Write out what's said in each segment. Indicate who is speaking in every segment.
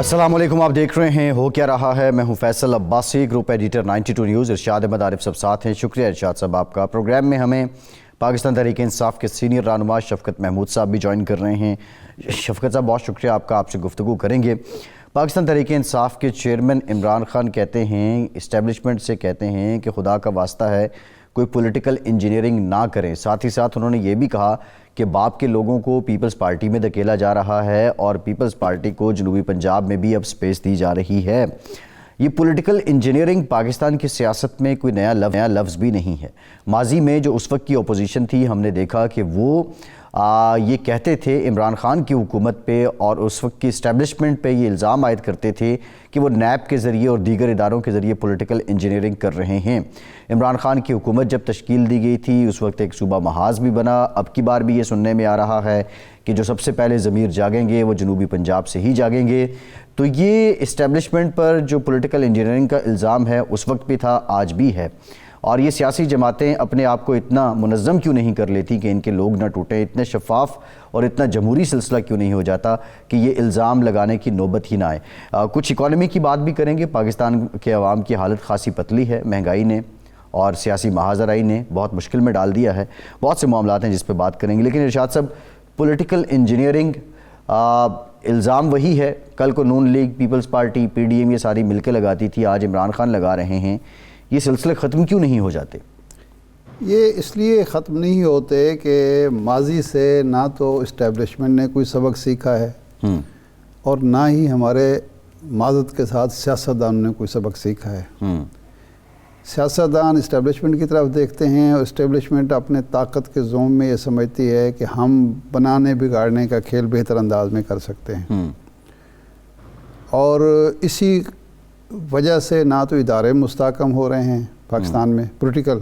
Speaker 1: السلام علیکم، آپ دیکھ رہے ہیں ہو کیا رہا ہے۔ میں ہوں Faisal Abbasi, group editor 92 news. Irshad Ahmad Arif Sahab ساتھ ہیں۔ شکریہ ارشاد صاحب آپ کا۔ پروگرام میں ہمیں پاکستان تحریک انصاف کے سینئر رہنما شفقت محمود صاحب بھی جوائن کر رہے ہیں۔ شفقت صاحب بہت شکریہ آپ کا، آپ سے گفتگو کریں گے۔ پاکستان تحریک انصاف کے چیئرمین عمران خان کہتے ہیں، اسٹیبلشمنٹ سے کہتے ہیں کہ خدا کا واسطہ ہے کوئی پولیٹیکل انجینئرنگ نہ کریں۔ ساتھ ہی ساتھ انہوں نے یہ بھی کہا کہ باپ کے لوگوں کو پیپلز پارٹی میں دھکیلا جا رہا ہے اور پیپلز پارٹی کو جنوبی پنجاب میں بھی اب سپیس دی جا رہی ہے۔ یہ پولیٹیکل انجینئرنگ پاکستان کی سیاست میں کوئی نیا لفظ بھی نہیں ہے۔ ماضی میں جو اس وقت کی اپوزیشن تھی، ہم نے دیکھا کہ وہ یہ کہتے تھے عمران خان کی حکومت پہ اور اس وقت کی اسٹیبلشمنٹ پہ یہ الزام عائد کرتے تھے کہ وہ نیب کے ذریعے اور دیگر اداروں کے ذریعے پولیٹیکل انجینئرنگ کر رہے ہیں۔ عمران خان کی حکومت جب تشکیل دی گئی تھی اس وقت ایک صوبہ محاذ بھی بنا۔ اب کی بار بھی یہ سننے میں آ رہا ہے کہ جو سب سے پہلے ضمیر جاگیں گے وہ جنوبی پنجاب سے ہی جاگیں گے۔ تو یہ اسٹیبلشمنٹ پر جو پولیٹیکل انجینئرنگ کا الزام ہے اس وقت بھی تھا، آج بھی ہے۔ اور یہ سیاسی جماعتیں اپنے آپ کو اتنا منظم کیوں نہیں کر لیتی کہ ان کے لوگ نہ ٹوٹیں، اتنے شفاف اور اتنا جمہوری سلسلہ کیوں نہیں ہو جاتا کہ یہ الزام لگانے کی نوبت ہی نہ آئے۔ کچھ اکانومی کی بات بھی کریں گے۔ پاکستان کے عوام کی حالت خاصی پتلی ہے، مہنگائی نے اور سیاسی محاذرائی نے بہت مشکل میں ڈال دیا ہے۔ بہت سے معاملات ہیں جس پہ بات کریں گے، لیکن ارشاد صاحب پولیٹیکل انجینئرنگ الزام وہی ہے، کل کو Noon League, Peoples Party, P D M یہ ساری مل کے لگاتی تھی، آج عمران خان لگا رہے ہیں۔ یہ سلسلے ختم کیوں نہیں ہو جاتے؟
Speaker 2: یہ اس لیے ختم نہیں ہوتے کہ ماضی سے نہ تو اسٹیبلشمنٹ نے کوئی سبق سیکھا ہے اور نہ ہی ہمارے معذرت کے ساتھ سیاستدانوں نے کوئی سبق سیکھا ہے۔ سیاستدان اسٹیبلشمنٹ کی طرف دیکھتے ہیں اور اسٹیبلشمنٹ اپنے طاقت کے زوم میں یہ سمجھتی ہے کہ ہم بنانے بگاڑنے کا کھیل بہتر انداز میں کر سکتے ہیں، اور اسی وجہ سے نہ تو ادارے مستحکم ہو رہے ہیں پاکستان میں، پولیٹیکل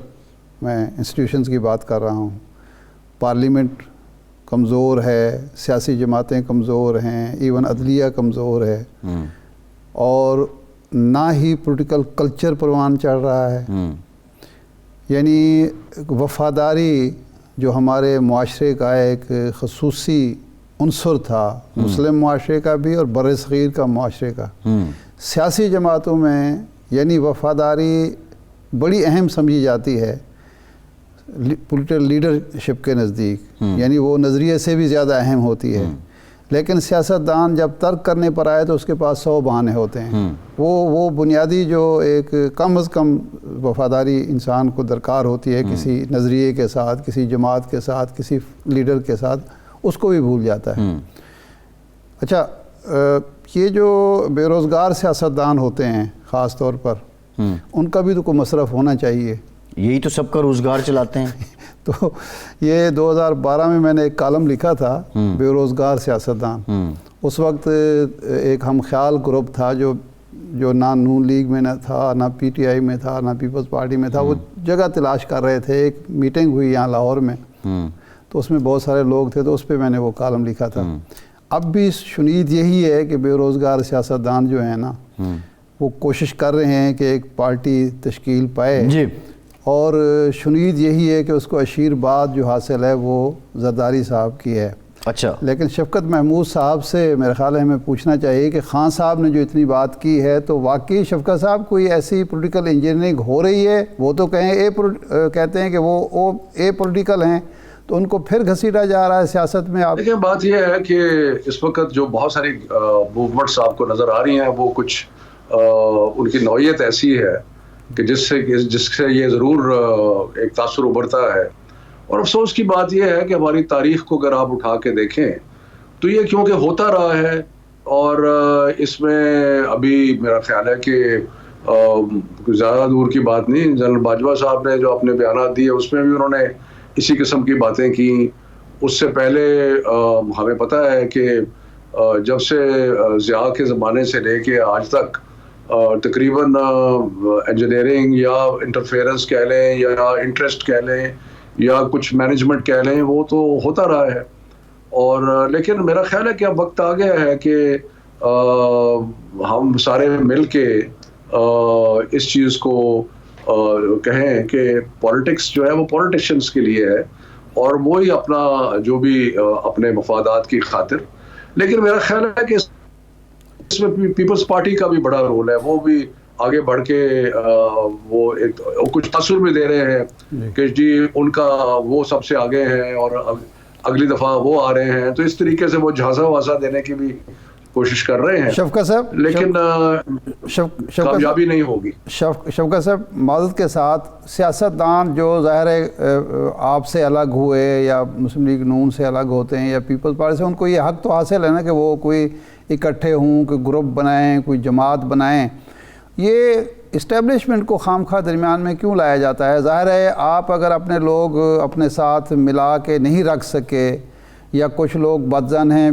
Speaker 2: میں انسٹیٹیوشنز کی بات کر رہا ہوں، پارلیمنٹ کمزور ہے، سیاسی جماعتیں کمزور ہیں، ایون عدلیہ کمزور ہے، اور نہ ہی پولیٹیکل کلچر پروان چڑھ رہا ہے۔ یعنی وفاداری جو ہمارے معاشرے کا ایک خصوصی عنصر تھا، مسلم معاشرے کا بھی اور بر صغیر کا معاشرے کا، سیاسی جماعتوں میں یعنی وفاداری بڑی اہم سمجھی جاتی ہے پولیٹیکل لیڈرشپ کے نزدیک، یعنی وہ نظریے سے بھی زیادہ اہم ہوتی ہے۔ لیکن سیاستدان جب ترک کرنے پر آئے تو اس کے پاس 100 بہانے ہوتے ہیں۔ وہ بنیادی جو ایک کم از کم وفاداری انسان کو درکار ہوتی ہے کسی نظریے کے ساتھ، کسی جماعت کے ساتھ، کسی لیڈر کے ساتھ، اس کو بھی بھول جاتا ہے۔ اچھا، یہ جو بے روزگار سیاستدان ہوتے ہیں خاص طور پر، ان کا بھی تو کوئی مصرف ہونا چاہیے۔
Speaker 1: یہی تو سب کا روزگار چلاتے ہیں۔
Speaker 2: تو یہ 2012 میں میں نے ایک کالم لکھا تھا، بے روزگار سیاستدان۔ اس وقت ایک ہم خیال گروپ تھا جو نہ نون لیگ میں نہ تھا، نہ پی ٹی آئی میں تھا، نہ پیپلز پارٹی میں تھا۔ وہ جگہ تلاش کر رہے تھے۔ ایک میٹنگ ہوئی یہاں لاہور میں، تو اس میں بہت سارے لوگ تھے، تو اس پہ میں نے وہ کالم لکھا تھا۔ اب بھی شنید یہی ہے کہ بے روزگار سیاستدان جو ہیں نا، وہ کوشش کر رہے ہیں کہ ایک پارٹی تشکیل پائے، اور شنید یہی ہے کہ اس کو عشیرباد جو حاصل ہے وہ زرداری صاحب کی ہے۔
Speaker 1: اچھا،
Speaker 2: لیکن شفقت محمود صاحب سے میرے خیال ہے ہمیں پوچھنا چاہیے کہ خان صاحب نے جو اتنی بات کی ہے، تو واقعی شفقت صاحب کوئی ایسی پولیٹیکل انجینئرنگ ہو رہی ہے؟ وہ تو کہتے ہیں کہ وہ اے پولیٹیکل ہیں، تو ان کو پھر گھسیٹا جا رہا ہے سیاست میں۔ آپ
Speaker 3: لیکن بات یہ ہے کہ اس وقت جو بہت ساری موومنٹس آپ کو نظر آ رہی ہیں، وہ کچھ ان کی نوعیت ایسی ہے کہ جس سے یہ ضرور ایک تاثر ابھرتا ہے۔ اور افسوس کی بات یہ ہے کہ ہماری تاریخ کو اگر آپ اٹھا کے دیکھیں تو یہ کیونکہ ہوتا رہا ہے، اور اس میں ابھی میرا خیال ہے کہ زیادہ دور کی بات نہیں، جنرل باجوہ صاحب نے جو اپنے بیانات دیے اس میں بھی انہوں نے اسی قسم کی باتیں کی۔ اس سے پہلے ہمیں پتہ ہے کہ جب سے ضیاء کے زمانے سے لے کے آج تک تقریباً انجینئرنگ یا انٹرفیئرنس کہہ لیں یا انٹرسٹ کہہ لیں یا کچھ مینجمنٹ کہہ لیں، وہ تو ہوتا رہا ہے۔ اور لیکن میرا خیال ہے کہ اب وقت آ گیا ہے کہ ہم سارے مل کے اس چیز کو کہیں کہ پولیٹکس جو ہے وہ پولیٹیشنز کے لیے ہے، اور وہی اپنا جو بھی اپنے مفادات کی خاطر، لیکن میرا خیال ہے کہ اس میں پیپلز پارٹی کا بھی بڑا رول ہے, وہ بھی آگے بڑھ کے وہ کچھ تاثر بھی دے رہے ہیں کہ جی ان کا وہ سب سے آگے ہیں اور اگلی دفعہ وہ آ رہے ہیں, تو اس طریقے سے وہ جھانسا واسا دینے کی بھی کوشش کر رہے ہیں,
Speaker 2: شفقت صاحب,
Speaker 3: لیکن کامیابی نہیں ہوگی.
Speaker 2: شفقت صاحب, معذرت کے ساتھ سیاستدان جو ظاہر ہے آپ سے الگ ہوئے یا مسلم لیگ نون سے الگ ہوتے ہیں یا پیپلز پارٹی سے, ان کو یہ حق تو حاصل ہے نا کہ وہ کوئی اکٹھے ہوں, کوئی گروپ بنائیں, کوئی جماعت بنائیں. یہ اسٹیبلشمنٹ کو خامخواہ درمیان میں کیوں لایا جاتا ہے؟ ظاہر ہے آپ اگر اپنے لوگ اپنے ساتھ ملا کے نہیں رکھ سکے یا کچھ لوگ بدظن ہیں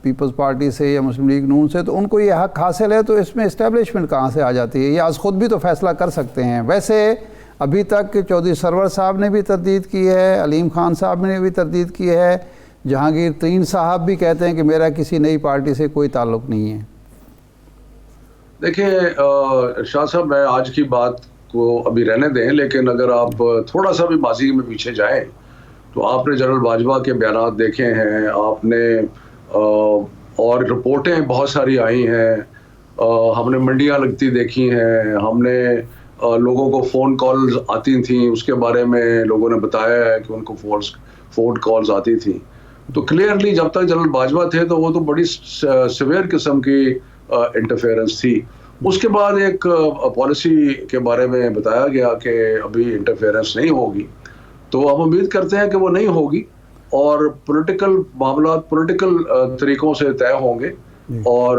Speaker 2: پیپلز پارٹی سے یا مسلم لیگ نون سے, تو ان کو یہ حق حاصل ہے, تو اس میں اسٹیبلشمنٹ کہاں سے آ جاتی ہے؟ یہ از خود بھی تو فیصلہ کر سکتے ہیں. ویسے ابھی تک چودھری سرور صاحب نے بھی تردید کی ہے, علیم خان صاحب نے بھی تردید کی ہے, جہانگیر ترین صاحب بھی کہتے ہیں کہ میرا کسی نئی پارٹی سے کوئی تعلق نہیں ہے.
Speaker 3: دیکھیں شاہ صاحب, میں آج کی بات کو ابھی رہنے دیں, لیکن اگر آپ تھوڑا سا بھی ماضی میں پیچھے جائیں تو آپ نے جنرل باجوہ کے بیانات دیکھے ہیں, آپ نے اور رپورٹیں بہت ساری آئی ہیں, ہم نے منڈیاں لگتی دیکھی ہیں, ہم نے لوگوں کو فون کالز آتی تھیں, اس کے بارے میں لوگوں نے بتایا ہے کہ ان کو فون کالز آتی تھیں. تو کلیئرلی جب تک جنرل باجوہ تھے تو وہ تو بڑی سیویئر قسم کی انٹرفیئرنس تھی. اس کے بعد ایک پالیسی کے بارے میں بتایا گیا کہ ابھی انٹرفیئرنس نہیں ہوگی, تو ہم امید کرتے ہیں کہ وہ نہیں ہوگی اور پولیٹیکل معاملات پولیٹیکل طریقوں سے طے ہوں گے, اور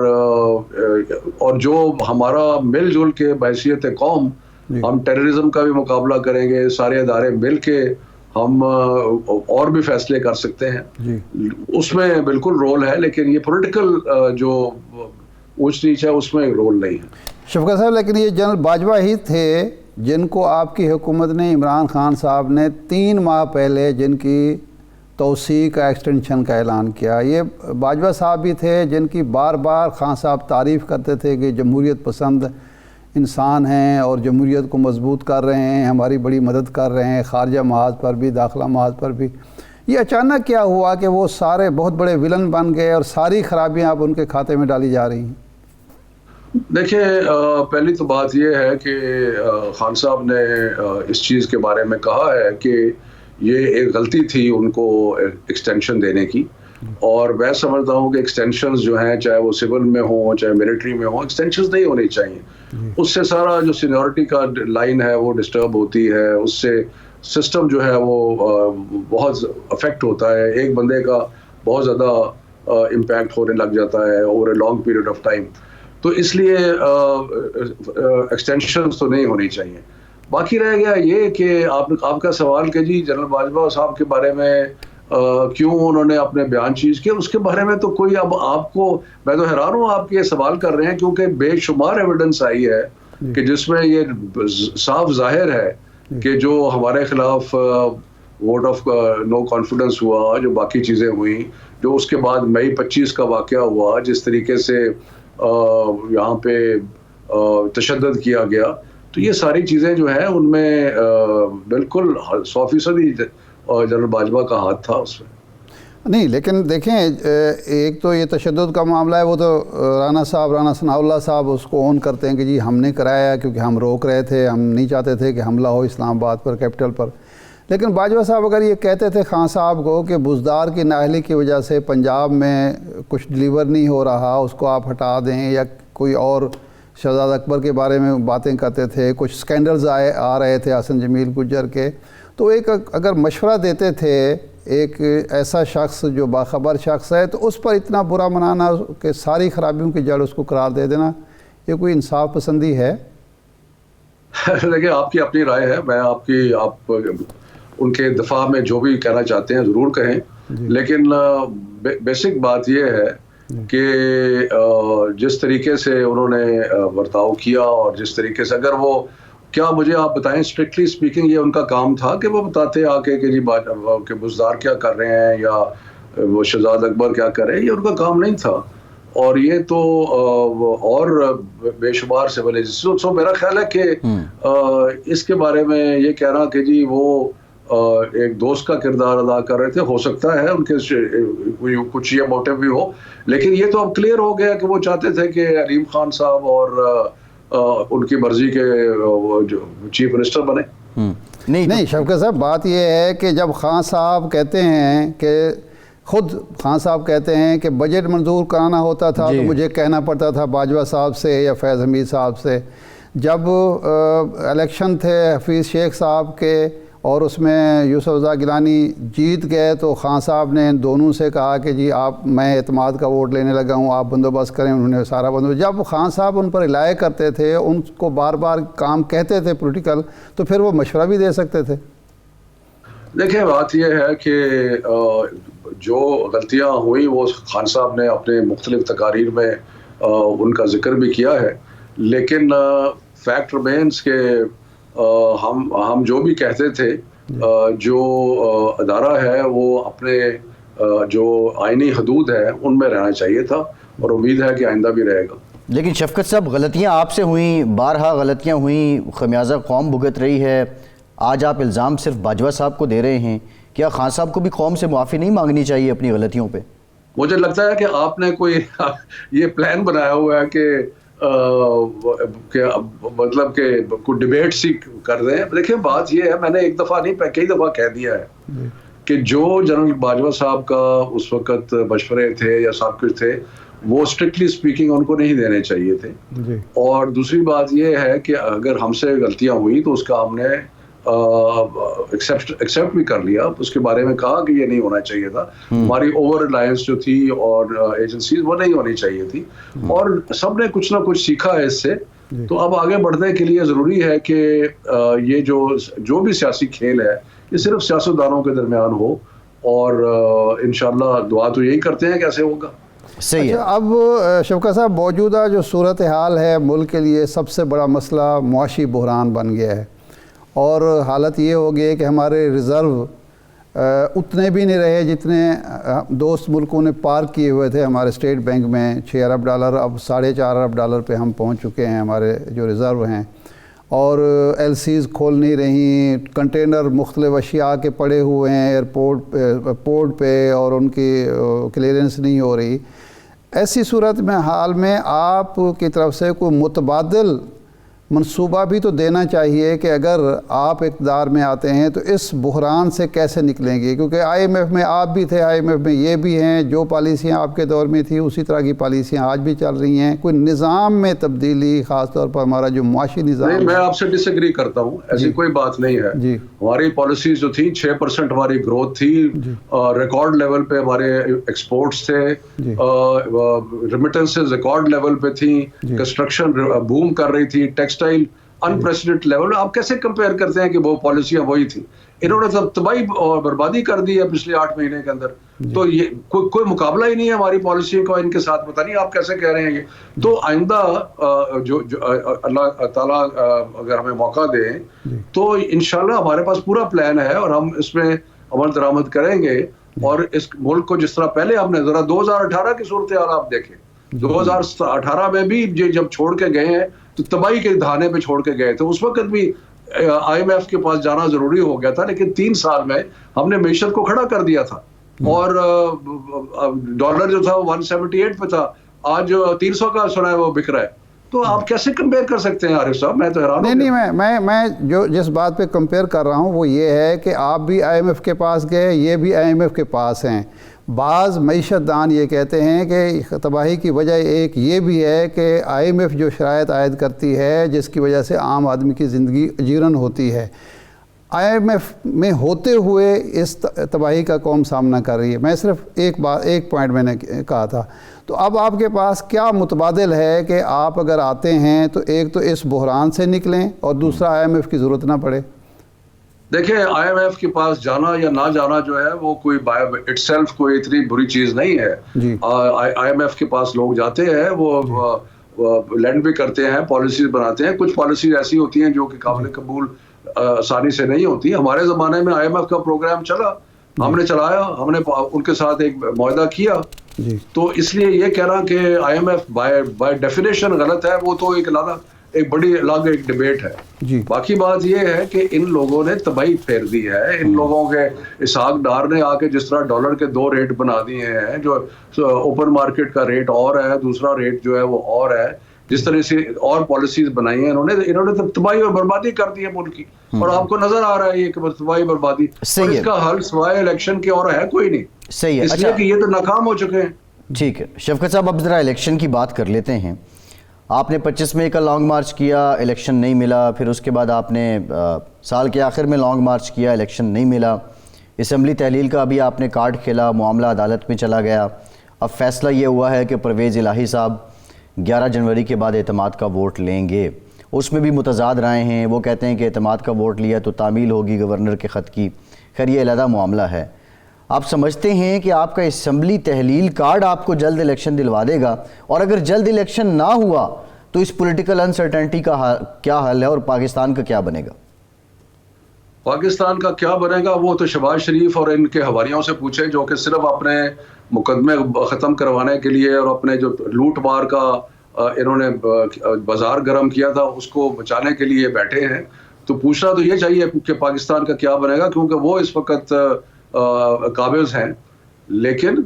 Speaker 3: جو ہمارا مل جل کے بحیثیت قوم ہم ٹیررزم کا بھی مقابلہ کریں گے, سارے ادارے مل کے ہم اور بھی فیصلے کر سکتے ہیں, اس میں بالکل رول ہے, لیکن یہ پولیٹیکل جو اونچ نیچ ہے اس میں رول نہیں ہے.
Speaker 2: شفقت صاحب, لیکن یہ جنرل باجوہ ہی تھے جن کو آپ کی حکومت نے, عمران خان صاحب نے 3 ماہ پہلے جن کی توسیع کا ایکسٹینشن کا اعلان کیا. یہ باجوہ صاحب بھی تھے جن کی بار بار خان صاحب تعریف کرتے تھے کہ جمہوریت پسند انسان ہیں اور جمہوریت کو مضبوط کر رہے ہیں, ہماری بڑی مدد کر رہے ہیں, خارجہ محاذ پر بھی داخلہ محاذ پر بھی. یہ اچانک کیا ہوا کہ وہ سارے بہت بڑے ولن بن گئے اور ساری خرابیاں اب ان کے کھاتے میں ڈالی جا رہی ہیں؟
Speaker 3: دیکھیں, پہلی تو بات یہ ہے کہ خان صاحب نے اس چیز کے بارے میں کہا ہے کہ یہ ایک غلطی تھی ان کو ایکسٹینشن دینے کی, اور میں سمجھتا ہوں کہ ایکسٹینشنز جو ہیں چاہے وہ سول میں ہوں چاہے ملٹری میں ہوں, ایکسٹینشنز نہیں ہونی چاہیے. اس سے سارا جو سینیورٹی کا لائن ہے وہ ڈسٹرب ہوتی ہے, اس سے سسٹم جو ہے وہ بہت افیکٹ ہوتا ہے, ایک بندے کا بہت زیادہ امپیکٹ ہونے لگ جاتا ہے over a long period of time. تو اس لیے ایکسٹینشنز تو نہیں ہونی چاہیے. باقی رہ گیا یہ کہ آپ کا سوال کہ جی جنرل باجوہ صاحب کے بارے میں کیوں انہوں نے اپنے بیان چیز کیا, اس کے بارے میں تو کوئی, اب آپ کو میں تو حیران ہوں آپ یہ سوال کر رہے ہیں, کیونکہ بے شمار ایویڈنس آئی ہے کہ جس میں یہ صاف ظاہر ہے کہ جو ہمارے خلاف ووٹ آف نو کانفیڈنس ہوا, جو باقی چیزیں ہوئیں, جو اس کے بعد مئی 25 کا واقعہ ہوا, جس طریقے سے یہاں پہ تشدد کیا گیا, تو یہ ساری چیزیں جو ہیں ان میں بالکل 100% جنرل باجوہ کا ہاتھ تھا اس میں.
Speaker 2: نہیں, لیکن دیکھیں ایک تو یہ تشدد کا معاملہ ہے, وہ تو رانا ثناء اللہ صاحب اس کو اون کرتے ہیں کہ جی ہم نے کرایا کیونکہ ہم روک رہے تھے, ہم نہیں چاہتے تھے کہ حملہ ہو اسلام آباد پر, کیپٹل پر. لیکن باجوہ صاحب اگر یہ کہتے تھے خان صاحب کو کہ بزدار کی نااہلی کی وجہ سے پنجاب میں کچھ ڈلیور نہیں ہو رہا, اس کو آپ ہٹا دیں, یا کوئی اور شہزاد اکبر کے بارے میں باتیں کرتے تھے, کچھ سکینڈلز آ رہے تھے حسن جمیل گجر کے, تو ایک اگر مشورہ دیتے تھے ایک ایسا شخص جو باخبر شخص ہے, تو اس پر اتنا برا منانا کہ ساری خرابیوں کی جڑ اس کو قرار دے دینا, یہ کوئی انصاف پسندی ہے؟
Speaker 3: دیکھیں, آپ کی اپنی رائے ہے, میں آپ ان کے دفاع میں جو بھی کہنا چاہتے ہیں ضرور کہیں, لیکن بیسک بات یہ ہے کہ جس طریقے سے انہوں نے برتاؤ کیا, اور جس طریقے سے اگر وہ, کیا مجھے آپ بتائیں اسٹرکٹلی اسپیکنگ یہ ان کا کام تھا کہ وہ بتاتے آ کے کہ جی کہ بزدار کیا کر رہے ہیں یا وہ شہزاد اکبر کیا کر رہے ہیں, یہ ان کا کام نہیں تھا. اور یہ تو اور بے شمار سو میرا خیال ہے کہ اس کے بارے میں یہ کہنا کہ جی وہ ایک دوست کا کردار ادا کر رہے تھے. ہو سکتا ہے ان کے کچھ یہ موٹیو بھی ہو, لیکن یہ تو اب کلیئر ہو گیا کہ وہ چاہتے تھے کہ علیم خان صاحب اور ان کی مرضی کے چیف منسٹر بنے.
Speaker 2: نہیں شوکت صاحب, بات یہ ہے کہ جب خان صاحب کہتے ہیں کہ خود خان صاحب کہتے ہیں کہ بجٹ منظور کرانا ہوتا تھا تو مجھے کہنا پڑتا تھا باجوہ صاحب سے یا فیض حمید صاحب سے. جب الیکشن تھے حفیظ شیخ صاحب کے اور اس میں یوسف رضا گیلانی جیت گئے تو خان صاحب نے ان دونوں سے کہا کہ جی میں اعتماد کا ووٹ لینے لگا ہوں, آپ بندوبست کریں. انہوں نے سارا بندوبست, جب خان صاحب ان پر رلائے کرتے تھے, ان کو بار بار کام کہتے تھے پولیٹیکل, تو پھر وہ مشورہ بھی دے سکتے تھے.
Speaker 3: دیکھیں بات یہ ہے کہ جو غلطیاں ہوئی وہ خان صاحب نے اپنے مختلف تقاریر میں ان کا ذکر بھی کیا ہے, لیکن فیکٹ ریمینز کہ ہم جو بھی کہتے تھے, جو ادارہ ہے وہ اپنے جو آئینی حدود ہے ان میں رہنا چاہیے تھا, اور امید ہے کہ آئندہ بھی رہے گا.
Speaker 1: لیکن شفقت صاحب, غلطیاں آپ سے ہوئیں, بارہا غلطیاں ہوئیں, خمیازہ قوم بھگت رہی ہے. آج آپ الزام صرف باجوہ صاحب کو دے رہے ہیں, کیا خان صاحب کو بھی قوم سے معافی نہیں مانگنی چاہیے اپنی غلطیوں پہ؟
Speaker 3: مجھے لگتا ہے کہ آپ نے کوئی یہ پلان بنایا ہوا ہے کہ مطلب کہ کوئی ڈیبیٹ سی کر دیں. دیکھیں بات یہ ہے, میں نے ایک دفعہ نہیں کئی دفعہ کہہ دیا ہے کہ جو جنرل باجوہ صاحب کا اس وقت مشورے تھے یا سب کچھ تھے وہ اسٹرکٹلی اسپیکنگ ان کو نہیں دینے چاہیے تھے. اور دوسری بات یہ ہے کہ اگر ہم سے غلطیاں ہوئی تو اس کا ہم نے ایکسیپٹ بھی کر لیا, اس کے بارے میں کہا کہ یہ نہیں ہونا چاہیے تھا. ہماری اوور ریلائنس جو تھی اور ایجنسیز وہ نہیں ہونی چاہیے تھی, اور سب نے کچھ نہ کچھ سیکھا ہے اس سے. تو اب آگے بڑھنے کے لیے ضروری ہے کہ یہ جو بھی سیاسی کھیل ہے یہ صرف سیاستدانوں کے درمیان ہو, اور انشاءاللہ دعا تو یہی کرتے ہیں کہ ایسے ہوگا.
Speaker 1: صحیح ہے.
Speaker 2: اب شوکت صاحب, موجودہ جو صورتحال ہے ملک کے لیے سب سے بڑا مسئلہ معاشی بحران بن گیا ہے, اور حالت یہ ہو گئی کہ ہمارے ریزرو اتنے بھی نہیں رہے جتنے دوست ملکوں نے پارک کیے ہوئے تھے ہمارے اسٹیٹ بینک میں. $6 ارب, اب $4.5 ارب پہ ہم پہنچ چکے ہیں ہمارے جو ریزرو ہیں, اور ایل سیز کھول نہیں رہی, کنٹینر مختلف اشیاء کے پڑے ہوئے ہیں ایئرپورٹ پہ اور ان کی کلیئرنس نہیں ہو رہی. ایسی صورت میں حال میں آپ کی طرف سے کوئی متبادل منصوبہ بھی تو دینا چاہیے کہ اگر آپ اقتدار میں آتے ہیں تو اس بحران سے کیسے نکلیں گے, کیونکہ آئی ایم ایف میں آپ بھی تھے, آئی ایم ایف میں یہ بھی ہیں, جو پالیسیاں آپ کے دور میں تھی اسی طرح کی پالیسیاں آج بھی چل رہی ہیں. کوئی نظام میں تبدیلی, خاص طور پر ہمارا جو معاشی نظام.
Speaker 3: نہیں, میں آپ سے ڈس ایگری کرتا ہوں, ایسی کوئی بات نہیں ہے. ہماری پالیسیز جو تھیں 6% ہماری گروتھ تھی, ریکارڈ لیول پہ ہمارے ایکسپورٹس تھے, ریمیٹنسز ریکارڈ لیول پہ تھیں, کنسٹرکشن بوم کر رہی تھی, ٹیکسٹائل انپریسیڈنٹ لیول. آپ کیسے کمپیئر کرتے ہیں کہ وہ پالیسیاں وہی تھی؟ انہوں نے تباہی اور بربادی کر دی ہے پچھلے 8 مہینے کے اندر. تو یہ کوئی مقابلہ ہی نہیں ہے ہماری پالیسیوں کا ان کے ساتھ. پتہ نہیں آپ کیسے کہہ رہے ہیں یہ. تو آئندہ جو اللہ تعالیٰ اگر ہمیں موقع دے تو انشاءاللہ ہمارے پاس پورا پلان ہے, اور ہم اس میں عمل درآمد کریں گے. اور اس ملک کو جس طرح پہلے ہم نے, ذرا 2018 کی صورتحال آپ دیکھیں, 2018 میں بھی جب چھوڑ کے گئے ہیں تو تباہی کے دہانے پہ چھوڑ کے گئے تھے. اس وقت بھی آئی ایم ایف کے پاس جانا ضروری ہو گیا تھا, لیکن 3 سال میں ہم نے معیشت کو کھڑا کر دیا تھا, اور ڈالر جو تھا وہ 178 پہ تھا, آج 300 کا سنا ہے وہ بک رہا ہے. تو آپ کیسے کمپیئر کر سکتے ہیں عارف صاحب؟ میں تو حیران ہوں.
Speaker 2: نہیں, میں جو جس بات پہ کمپیئر کر رہا ہوں وہ یہ ہے کہ آپ بھی آئی ایم ایف کے پاس گئے, یہ بھی آئی ایم ایف کے پاس ہیں. بعض معیشت دان یہ کہتے ہیں کہ تباہی کی وجہ ایک یہ بھی ہے کہ آئی ایم ایف جو شرائط عائد کرتی ہے جس کی وجہ سے عام آدمی کی زندگی اجیرن ہوتی ہے, آئی ایم ایف میں ہوتے ہوئے اس تباہی کا قوم سامنا کر رہی ہے. میں صرف ایک پوائنٹ میں نے کہا تھا. تو اب آپ کے پاس کیا متبادل ہے کہ آپ اگر آتے ہیں تو ایک تو اس بحران سے نکلیں اور دوسرا آئی ایم ایف کی ضرورت نہ پڑے؟
Speaker 3: دیکھیں, آئی ایم ایف کے پاس جانا یا نہ جانا جو ہے وہ کوئی بائی اٹ سیلف کوئی اتنی بری چیز نہیں ہے. آئی ایم ایف کے پاس لوگ جاتے ہیں, وہ لینڈ بھی کرتے ہیں, پالیسیز بناتے ہیں. کچھ پالیسیز ایسی ہوتی ہیں جو کہ قابل قبول آسانی سے نہیں ہوتی. ہمارے زمانے میں آئی ایم ایف کا پروگرام چلا, ہم نے چلایا, ہم نے ان کے ساتھ ایک معاہدہ کیا. تو اس لیے یہ کہنا کہ I M F by definition غلط ہے, وہ تو ایک ایک بڑی الگ ایک ڈبیٹ ہے. باقی بات یہ ہے کہ ان لوگوں نے تباہی پھیر دی ہے. ان لوگوں کے اسحاق ڈار نے آ کے جس طرح ڈالر کے 2 ریٹ بنا دیے ہیں, جو اوپن مارکیٹ کا ریٹ اور ہے, دوسرا ریٹ جو ہے وہ اور ہے, جس طرح سے اور پالیسیز بنائی ہیں انہوں نے تباہی اور بربادی کر دی ہے ملک کی, اور آپ کو نظر آ رہا ہے یہ کہ تباہی بربادی, اور اس کا حل سوائے الیکشن کے اور ہے کوئی نہیں.
Speaker 1: صحیح ہے,
Speaker 3: اس لیے کہ یہ تو ناکام ہو چکے ہیں.
Speaker 1: ٹھیک ہے شفقت صاحب, اب ذرا الیکشن کی بات کر لیتے ہیں. آپ نے 25 مئی کا لانگ مارچ کیا, الیکشن نہیں ملا. پھر اس کے بعد آپ نے سال کے آخر میں لانگ مارچ کیا, الیکشن نہیں ملا. اسمبلی تحلیل کا ابھی آپ نے کارڈ کھیلا, معاملہ عدالت میں چلا گیا. اب فیصلہ یہ ہوا ہے کہ پرویز الہی صاحب 11 جنوری کے بعد اعتماد کا ووٹ لیں گے. اس میں بھی متضاد رائے ہیں. وہ کہتے ہیں کہ اعتماد کا ووٹ لیا تو تعمیل ہوگی گورنر کے خط کی. خیر یہ علیحدہ معاملہ ہے. آپ سمجھتے ہیں کہ آپ کا اسمبلی تحلیل کارڈ آپ کو جلد الیکشن دلوا دے گا, اور اگر جلد الیکشن نہ ہوا تو اس پولیٹیکل انسرٹنٹی کا کیا حل ہے, اور پاکستان کا کیا بنے گا؟
Speaker 3: پاکستان کا کیا بنے گا وہ تو شہباز شریف اور ان کے حواریوں سے پوچھیں, جو کہ صرف اپنے مقدمے ختم کروانے کے لیے اور اپنے جو لوٹ مار کا انہوں نے بازار گرم کیا تھا اس کو بچانے کے لیے بیٹھے ہیں. تو پوچھنا تو یہ چاہیے کہ پاکستان کا کیا بنے گا, کیونکہ وہ اس وقت قابض ہیں. لیکن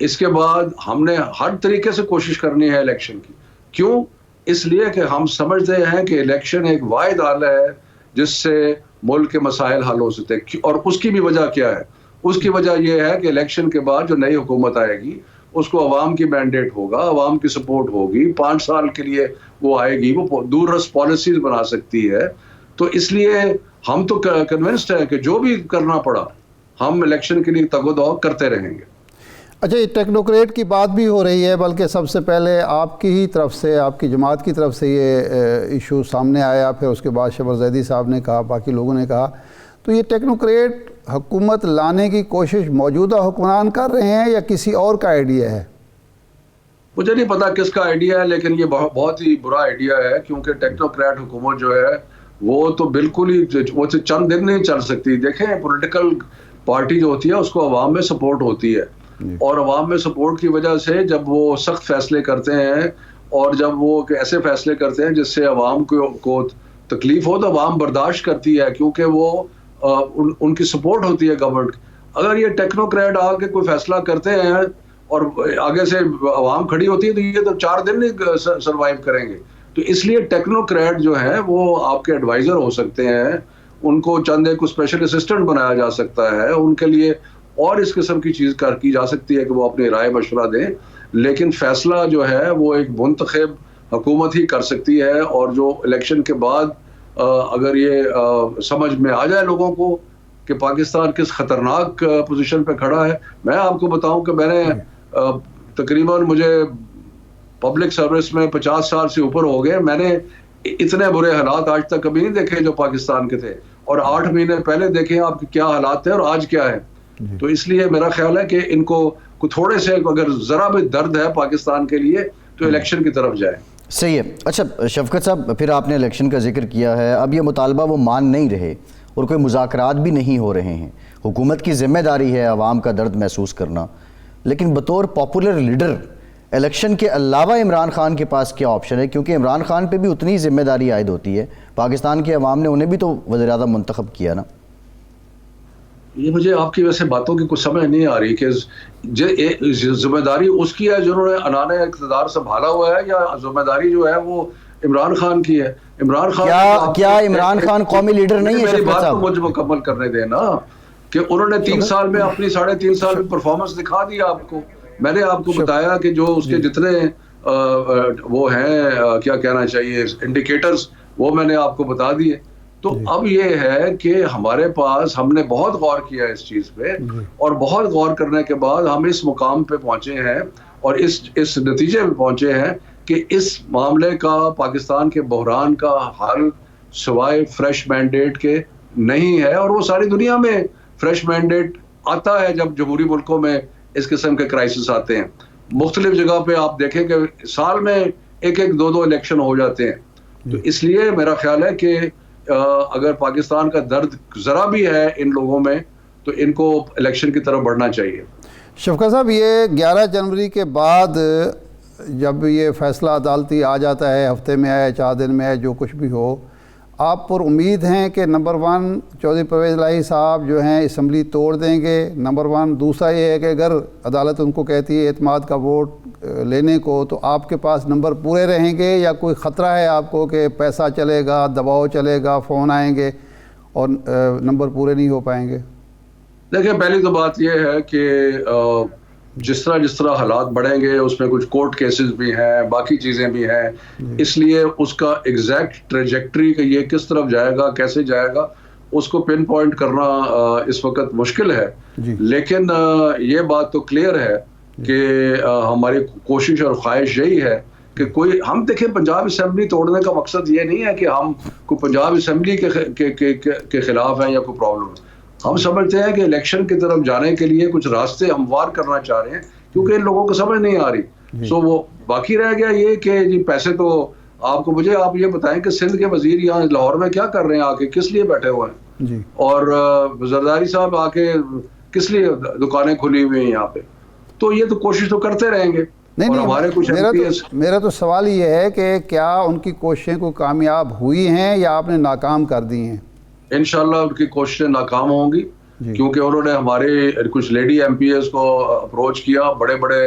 Speaker 3: اس کے بعد ہم نے ہر طریقے سے کوشش کرنی ہے الیکشن کی. کیوں؟ اس لیے کہ ہم سمجھتے ہیں کہ الیکشن ایک واحد حل ہے جس سے ملک کے مسائل حل ہو سکتے ہیں. اور اس کی بھی وجہ کیا ہے؟ اس کی وجہ یہ ہے کہ الیکشن کے بعد جو نئی حکومت آئے گی اس کو عوام کی مینڈیٹ ہوگا, عوام کی سپورٹ ہوگی, 5 سال کے لیے وہ آئے گی, وہ دور رس پالیسیز بنا سکتی ہے. تو اس لیے ہم تو کنونسڈ ہیں کہ جو بھی کرنا پڑا ہم الیکشن کے لیے تگ و دو کرتے رہیں گے.
Speaker 2: اچھا, یہ ٹیکنوکریٹ کی بات بھی ہو رہی ہے, بلکہ سب سے پہلے آپ کی ہی طرف سے, آپ کی جماعت کی طرف سے یہ ایشو سامنے آیا, پھر اس کے بعد شبر زیدی صاحب نے کہا, باقی لوگوں نے کہا. تو یہ ٹیکنوکریٹ حکومت لانے کی کوشش موجودہ حکمران کر رہے ہیں یا کسی اور کا آئیڈیا ہے؟
Speaker 3: مجھے نہیں پتا کس کا آئیڈیا ہے, لیکن یہ بہت ہی برا آئیڈیا ہے, کیونکہ ٹیکنوکریٹ حکومت جو ہے وہ تو بالکل ہی وہ چند دن نہیں چل سکتی. دیکھیں پولیٹیکل پارٹی جو ہوتی ہے اس کو عوام میں سپورٹ ہوتی ہے, اور عوام میں سپورٹ کی وجہ سے جب وہ سخت فیصلے کرتے ہیں اور جب وہ ایسے فیصلے کرتے ہیں جس سے عوام کو تکلیف ہو تو عوام برداشت کرتی ہے, کیونکہ وہ ان کی سپورٹ ہوتی ہے گورنمنٹ. اگر یہ ٹیکنوکریٹ آ کے کوئی فیصلہ کرتے ہیں اور آگے سے عوام کھڑی ہوتی ہے تو یہ تو 4 دن نہیں سروائیو کریں گے. تو اس لیے ٹیکنوکریٹ جو ہے وہ آپ کے ایڈوائزر ہو سکتے ہیں, ان کو چند ایک اسپیشل اسسٹنٹ بنایا جا سکتا ہے, ان کے لیے اور اس قسم کی چیز کی جا سکتی ہے کہ وہ اپنی رائے مشورہ دیں, لیکن فیصلہ جو ہے وہ ایک منتخب حکومت ہی کر سکتی ہے. اور جو الیکشن کے بعد اگر یہ سمجھ میں آ جائے لوگوں کو کہ پاکستان کس خطرناک پوزیشن پہ کھڑا ہے. میں آپ کو بتاؤں کہ میں نے تقریباً مجھے پبلک سروس میں 50 سال سے اوپر ہو گئے, میں نے اتنے برے حالات آج تک کبھی نہیں دیکھے جو پاکستان کے تھے, اور 8 مہینے پہلے دیکھیں آپ کے کیا حالات تھے اور آج کیا ہے. تو اس لیے میرا خیال ہے کہ ان کو تھوڑے سے اگر ذرا بھی درد ہے پاکستان کے لیے تو الیکشن کی طرف جائیں.
Speaker 1: صحیح ہے. اچھا شفقت صاحب, پھر آپ نے الیکشن کا ذکر کیا ہے, اب یہ مطالبہ وہ مان نہیں رہے اور کوئی مذاکرات بھی نہیں ہو رہے ہیں. حکومت کی ذمہ داری ہے عوام کا درد محسوس کرنا, لیکن بطور پاپولر لیڈر الیکشن کے علاوہ عمران خان کے پاس کیا آپشن ہے؟ کیونکہ عمران خان پہ بھی اتنی ذمہ داری عائد ہوتی ہے, پاکستان کے عوام نے انہیں بھی تو وزیر اعظم منتخب کیا نا.
Speaker 3: یہ مجھے آپ کی ویسے باتوں کی کچھ سمجھ نہیں آ رہی کہ ذمہ داری اس کی ہے جنہوں نے انانے اقتدار سنبھالا ہوا ہے, یا ذمہ داری جو ہے وہ عمران خان کی ہے. عمران خان
Speaker 1: کیا عمران خان قومی لیڈر نہیں ہے؟
Speaker 3: میری بات کو مجھے مکمل کرنے دیں نا, کہ انہوں نے 3 سال میں اپنی 3.5 سال میں پرفارمنس دکھا دیا آپ کو. میں نے آپ کو بتایا کہ جو اس کے جتنے وہ ہیں کیا کہنا چاہیے انڈیکیٹرز, وہ میں نے آپ کو بتا دیے. تو اب یہ ہے کہ ہمارے پاس, ہم نے بہت غور کیا اس چیز پہ, اور بہت غور کرنے کے بعد ہم اس مقام پہ پہنچے ہیں اور اس نتیجے پہ پہنچے ہیں کہ اس معاملے کا, پاکستان کے بحران کا حل سوائے فریش مینڈیٹ کے نہیں ہے. اور وہ ساری دنیا میں فریش مینڈیٹ آتا ہے جب جمہوری ملکوں میں اس قسم کے کرائسس آتے ہیں. مختلف جگہ پہ آپ دیکھیں کہ سال میں 1-2 الیکشن ہو جاتے ہیں. تو اس لیے میرا خیال ہے کہ اگر پاکستان کا درد ذرا بھی ہے ان لوگوں میں تو ان کو الیکشن کی طرف بڑھنا چاہیے.
Speaker 2: شفقت صاحب, یہ 11 جنوری کے بعد جب یہ فیصلہ عدالتی آ جاتا ہے، ہفتے میں آئے 4 دن میں آئے، جو کچھ بھی ہو، آپ پر امید ہیں کہ نمبر 1 چودھری پرویز الہی صاحب جو ہیں اسمبلی توڑ دیں گے، نمبر 1؟ دوسرا یہ ہے کہ اگر عدالت ان کو کہتی ہے اعتماد کا ووٹ لینے کو، تو آپ کے پاس نمبر پورے رہیں گے یا کوئی خطرہ ہے آپ کو کہ پیسہ چلے گا، دباؤ چلے گا، فون آئیں گے اور نمبر پورے نہیں ہو پائیں گے؟
Speaker 3: دیکھیں، پہلی تو بات یہ ہے کہ جس طرح حالات بڑھیں گے اس میں کچھ کورٹ کیسز بھی ہیں، باقی چیزیں بھی ہیں، اس لیے اس کا ایگزیکٹ ٹریجیکٹری کہ یہ کس طرف جائے گا، کیسے جائے گا، اس کو پن پوائنٹ کرنا اس وقت مشکل ہے. لیکن یہ بات تو کلیئر ہے کہ ہماری کوشش اور خواہش یہی ہے کہ ہم دیکھیں، پنجاب اسمبلی توڑنے کا مقصد یہ نہیں ہے کہ ہم کوئی پنجاب اسمبلی کے خلاف ہیں یا کوئی پرابلم ہے. ہم سمجھتے ہیں کہ الیکشن کی طرف جانے کے لیے کچھ راستے ہموار کرنا چاہ رہے ہیں، کیونکہ ان لوگوں کو سمجھ نہیں آ رہی. سو وہ باقی رہ گیا یہ کہ جی پیسے تو آپ یہ بتائیں کہ سندھ کے وزیر یہاں لاہور میں کیا کر رہے ہیں، آ کے کس لیے بیٹھے ہوئے ہیں، اور زرداری صاحب آ کے کس لیے دکانیں کھلی ہوئی ہیں یہاں پہ. تو یہ تو کوشش تو کرتے رہیں گے.
Speaker 2: نہیں، میرا تو سوال یہ ہے کہ کیا ان کی کوششیں کو کامیاب ہوئی ہیں یا آپ نے ناکام کر دی ہیں؟
Speaker 3: انشاءاللہ ان کی کوششیں ناکام ہوں گی، کیونکہ انہوں نے ہمارے کچھ لیڈی ایم پی ایس کو اپروچ کیا، بڑے بڑے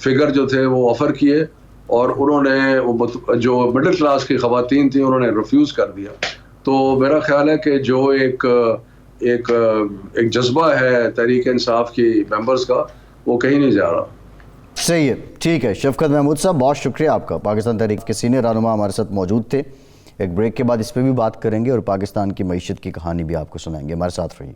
Speaker 3: فگر جو تھے وہ آفر کیے، اور انہوں نے جو مڈل کلاس کی خواتین تھیں انہوں نے ریفیوز کر دیا. تو میرا خیال ہے کہ جو ایک جذبہ ہے تحریک انصاف کی ممبرز کا، وہ کہیں نہیں جا رہا.
Speaker 1: صحیح ہے، ٹھیک ہے. شفقت محمود صاحب، بہت شکریہ آپ کا. پاکستان تحریک کے سینئر رہنما ہمارے ساتھ موجود تھے. ایک بریک کے بعد اس پہ بھی بات کریں گے اور پاکستان کی معیشت کی کہانی بھی آپ کو سنائیں گے. ہمارے ساتھ رہیے.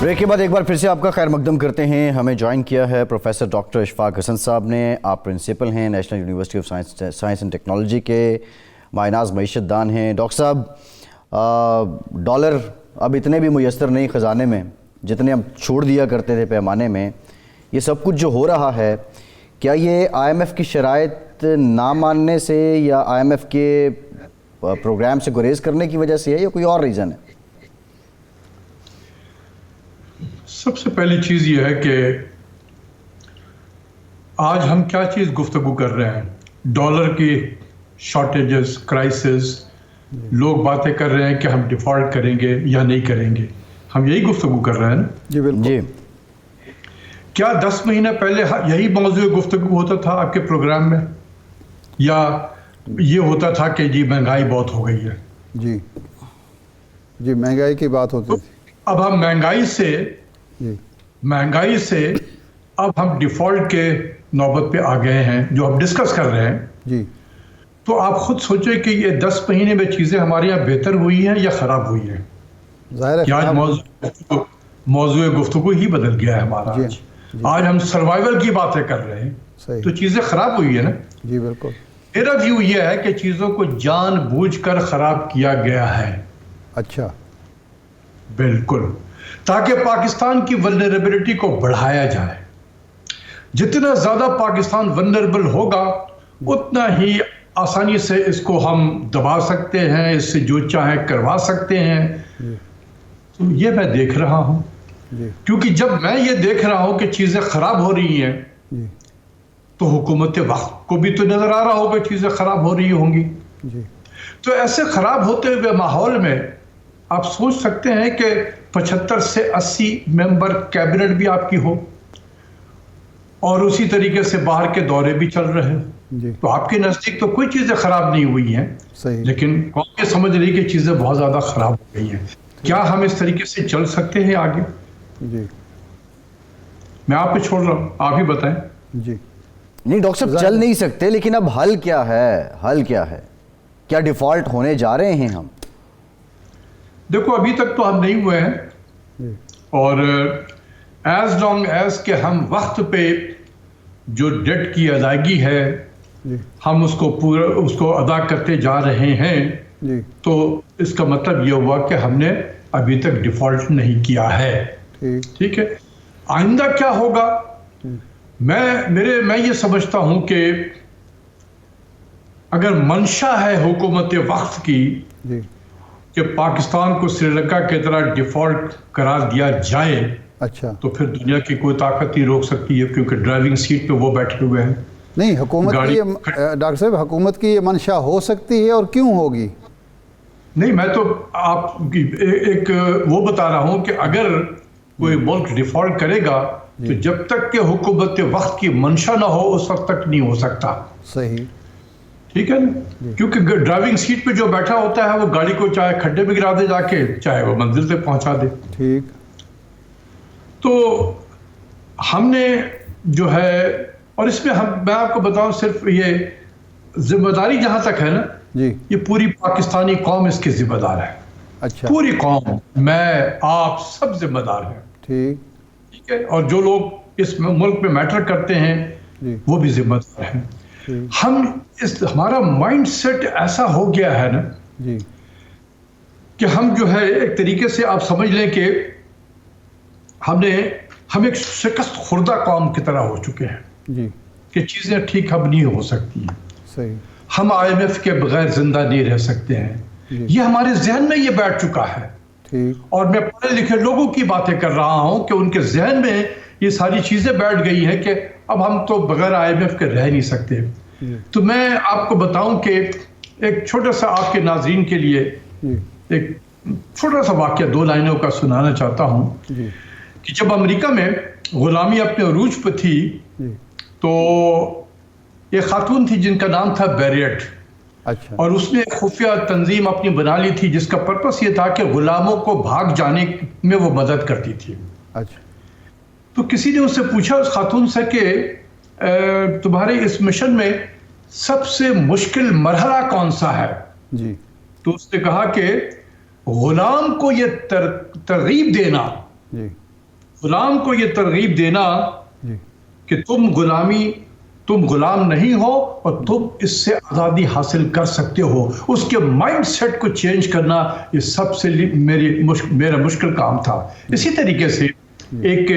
Speaker 1: بریک کے بعد ایک بار پھر سے آپ کا خیر مقدم کرتے ہیں. ہمیں جوائن کیا ہے پروفیسر ڈاکٹر اشفاق حسن صاحب نے. آپ پرنسپل ہیں national university of science and technology کے، مایناز معیشت دان ہیں. ڈاکٹر صاحب، ڈالر اب اتنے بھی میسر نہیں خزانے میں جتنے ہم چھوڑ دیا کرتے تھے پیمانے میں. یہ سب کچھ جو ہو رہا ہے، کیا یہ آئی ایم ایف کی شرائط نہ ماننے سے یا آئی ایم ایف کے پروگرام سے گریز کرنے کی وجہ سے ہے یا کوئی اور ریزن ہے؟
Speaker 4: سب سے پہلی چیز یہ ہے کہ آج ہم کیا چیز گفتگو کر رہے ہیں؟ ڈالر کی شارٹیجز، کرائسس. لوگ باتیں کر رہے ہیں کہ ہم ڈیفالٹ کریں گے یا نہیں کریں گے. ہم یہی گفتگو کر رہے ہیں نا؟
Speaker 2: جی بالکل.
Speaker 1: جی.
Speaker 4: کیا 10 مہینے پہلے یہی موضوع گفتگو ہوتا تھا آپ کے پروگرام میں، یا یہ ہوتا تھا کہ جی مہنگائی بہت ہو گئی ہے؟
Speaker 2: جی مہنگائی کی بات ہوتی تھی.
Speaker 4: اب ہم مہنگائی سے اب ہم ڈیفالٹ کے نوبت پہ آ گئے ہیں جو ہم ڈسکس کر رہے ہیں.
Speaker 2: جی.
Speaker 4: تو آپ خود سوچیں کہ یہ 10 مہینے میں چیزیں ہمارے یہاں بہتر ہوئی ہیں یا خراب ہوئی ہیں؟
Speaker 2: ظاہر ہے
Speaker 4: آج موضوع گفتگو ہی بدل گیا ہے ہمارا. آج ہم سروائیول کی باتیں کر رہے ہیں، تو چیزیں خراب ہوئی ہیں نا؟
Speaker 2: جی بالکل.
Speaker 4: میرا ویو یہ ہے کہ چیزوں کو جان بوجھ کر خراب کیا گیا ہے.
Speaker 2: اچھا.
Speaker 4: بالکل، تاکہ پاکستان کی ولنریبلٹی کو بڑھایا جائے. جتنا زیادہ پاکستان ولنریبل ہوگا اتنا ہی آسانی سے اس کو ہم دبا سکتے ہیں، اس سے جو چاہیں کروا سکتے ہیں. تو یہ میں دیکھ رہا ہوں، کیونکہ جب میں یہ دیکھ رہا ہوں کہ چیزیں خراب ہو رہی ہیں تو حکومت وقت کو بھی تو نظر آ رہا ہوگا چیزیں خراب ہو رہی ہوں گی. تو ایسے خراب ہوتے ہوئے ماحول میں آپ سوچ سکتے ہیں کہ 75 سے 80 ممبر کیبنٹ بھی آپ کی ہو اور اسی طریقے سے باہر کے دورے بھی چل رہے ہیں، تو آپ کے نزدیک تو کوئی چیزیں خراب نہیں ہوئی ہیں. لیکن قوم یہ سمجھ رہی کہ چیزیں بہت زیادہ خراب ہو گئی ہیں. کیا ہم اس طریقے سے چل سکتے ہیں آگے؟ میں آپ پہ چھوڑ رہا ہوں، آپ ہی بتائیں.
Speaker 1: نہیں ڈاکٹر صاحب، چل نہیں سکتے، لیکن اب حل کیا ہے؟ کیا ڈیفالٹ ہونے جا رہے ہیں ہم؟
Speaker 4: دیکھو، ابھی تک تو ہم نہیں ہوئے ہیں، اور ایز لانگ ایز کہ ہم وقت پہ جو ڈیٹ کی ادائیگی ہے ہم اس کو ادا کرتے جا رہے ہیں، تو اس کا مطلب یہ ہوا کہ ہم نے ابھی تک ڈیفالٹ نہیں کیا ہے. ٹھیک ہے. آئندہ کیا ہوگا میں یہ سمجھتا ہوں کہ اگر منشا ہے حکومت وقت کی
Speaker 2: جی
Speaker 4: کہ پاکستان کو سری لنکا کی طرح ڈیفالٹ قرار دیا جائے
Speaker 2: اچھا
Speaker 4: تو پھر دنیا کی کوئی طاقت نہیں روک سکتی ہے، کیونکہ ڈرائیونگ سیٹ پہ وہ بیٹھے ہوئے ہیں.
Speaker 2: نہیں، حکومت کی ڈاکٹر صاحب حکومت کی یہ منشا ہو سکتی ہے، اور کیوں ہوگی؟
Speaker 4: نہیں، میں تو آپ ایک وہ بتا رہا ہوں کہ اگر کوئی ملک ڈیفالٹ کرے گا تو جب تک کہ حکومت وقت کی منشا نہ ہو اس وقت تک نہیں ہو سکتا.
Speaker 2: صحیح،
Speaker 4: ٹھیک ہے نا؟ کیونکہ ڈرائیونگ سیٹ پہ جو بیٹھا ہوتا ہے وہ گاڑی کو چاہے کھڈے میں گرا دے جا کے، چاہے وہ منزل تک پہنچا دے.
Speaker 2: ٹھیک.
Speaker 4: تو ہم نے جو ہے، اور اس میں میں آپ کو بتاؤں صرف یہ ذمہ داری جہاں تک ہے نا،
Speaker 2: جی
Speaker 4: یہ پوری پاکستانی قوم اس کی ذمہ دار ہے.
Speaker 2: اچھا،
Speaker 4: پوری قوم، میں، آپ سب ذمہ دار ہیں.
Speaker 2: ٹھیک.
Speaker 4: ٹھیک ہے، اور جو لوگ اس ملک میں میٹر کرتے ہیں
Speaker 2: جی
Speaker 4: وہ بھی ذمہ دار ہیں.
Speaker 2: ٹھیک.
Speaker 4: ہمارا مائنڈ سیٹ ایسا ہو گیا ہے نا
Speaker 2: جی
Speaker 4: کہ ہم جو ہے ایک طریقے سے آپ سمجھ لیں کہ ہم ایک شکست خوردہ قوم کی طرح ہو چکے ہیں
Speaker 2: جی
Speaker 4: کہ چیزیں ٹھیک اب نہیں ہو سکتی ہیں.
Speaker 2: صحیح.
Speaker 4: ہم IMF کے بغیر زندہ نہیں رہ سکتے ہیں. یہ ہمارے ذہن میں یہ بیٹھ چکا ہے.
Speaker 2: ٹھیک.
Speaker 4: اور میں پڑھے لکھے لوگوں کی باتیں کر رہا ہوں کہ ان کے ذہن میں یہ ساری چیزیں بیٹھ گئی ہیں کہ اب ہم تو بغیر IMF کے رہ نہیں سکتے. تو میں آپ کو بتاؤں کہ ایک چھوٹا سا آپ کے ناظرین کے لیے ایک چھوٹا سا واقعہ 2 لائنوں کا سنانا چاہتا ہوں کہ جب امریکہ میں غلامی اپنے عروج پہ تھی تو ایک خاتون تھی جن کا نام تھا بیریٹ.
Speaker 2: اچھا.
Speaker 4: اور اس نے ایک خفیہ تنظیم اپنی بنا لی تھی جس کا پرپس یہ تھا کہ غلاموں کو بھاگ جانے میں وہ مدد کرتی تھی.
Speaker 2: اچھا.
Speaker 4: تو کسی نے اس سے پوچھا اس خاتون سے کہ تمہارے اس مشن میں سب سے مشکل مرحلہ کون سا ہے؟
Speaker 2: جی.
Speaker 4: تو اس نے کہا کہ غلام کو یہ ترغیب دینا،
Speaker 2: جی.
Speaker 4: غلام کو یہ ترغیب دینا
Speaker 2: جی.
Speaker 4: کہ تم غلام نہیں ہو اور تم اس سے آزادی حاصل کر سکتے ہو. اس کے مائنڈ سیٹ کو چینج کرنا یہ سب سے میرا مشکل کام تھا. اسی طریقے سے ایک